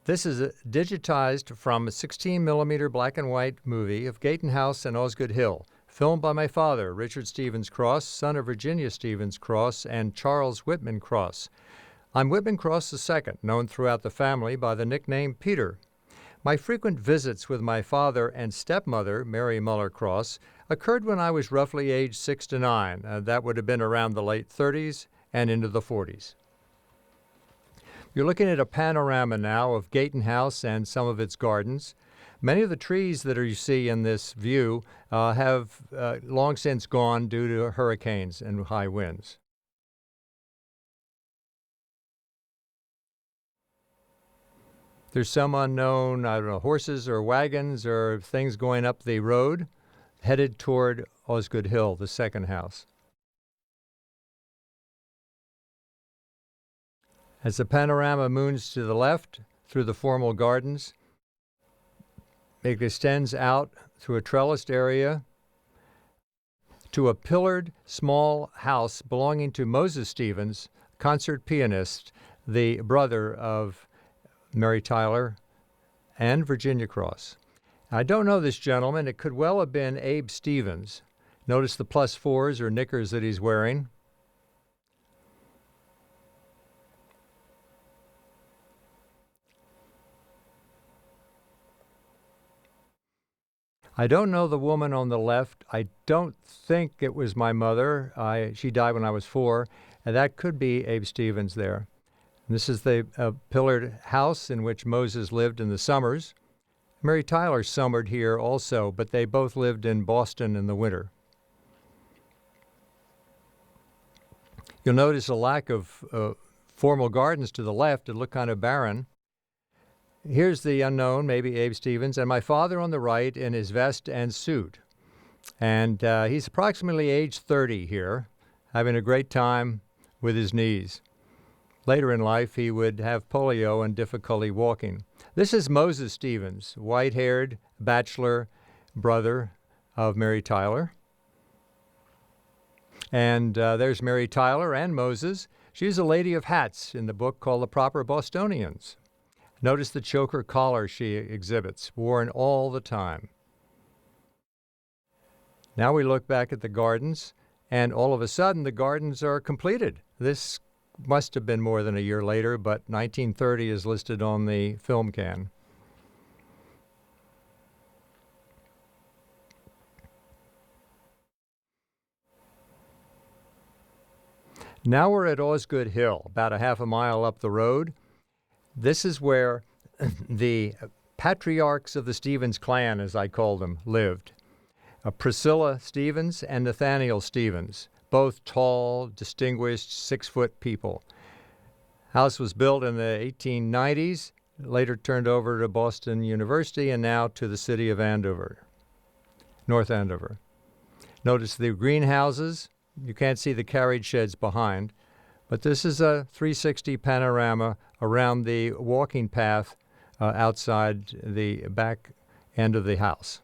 This is digitized from a 16mm black and white movie of Gayton House and Osgood Hill, filmed by my father, Richard Stevens Cross, son of Virginia Stevens Cross and Charles Whitman Cross. I'm Whitman Cross II, known throughout the family by the nickname Peter. My frequent visits with my father and stepmother, Mary Muller Cross, occurred when I was roughly age 6 to 9. That would have been around the late 30s and into the 40s. You're looking at a panorama now of Gayton House and some of its gardens. Many of the trees that you see in this view have long since gone due to hurricanes and high winds. There's some unknown, horses or wagons or things going up the road headed toward Osgood Hill, the second house. As the panorama moons to the left through the formal gardens, it extends out through a trellised area to a pillared small house belonging to Moses Stevens, concert pianist, the brother of Mary Tyler and Virginia Cross. I don't know this gentleman. It could well have been Abe Stevens. Notice the +4s or knickers that he's wearing. I don't know the woman on the left. I don't think it was my mother. She died when I was 4, and that could be Abe Stevens there. And this is the pillared house in which Moses lived in the summers. Mary Tyler summered here also, but they both lived in Boston in the winter. You'll notice a lack of formal gardens to the left. It looked kind of barren. Here's the unknown, maybe Abe Stevens, and my father on the right in his vest and suit. And he's approximately age 30 here, having a great time with his knees. Later in life, he would have polio and difficulty walking. This is Moses Stevens, white-haired, bachelor, brother of Mary Tyler. And there's Mary Tyler and Moses. She's a lady of hats in the book called The Proper Bostonians. Notice the choker collar she exhibits, worn all the time. Now we look back at the gardens, and all of a sudden the gardens are completed. This must have been more than a year later, but 1930 is listed on the film can. Now we're at Osgood Hill, about a half a mile up the road. This is where the patriarchs of the Stevens clan, as I call them, lived. Priscilla Stevens and Nathaniel Stevens, both tall, distinguished, 6-foot people. House was built in the 1890s, later turned over to Boston University, and now to the city of Andover, North Andover. Notice the greenhouses. You can't see the carriage sheds behind. But this is a 360 panorama around the walking path outside the back end of the house.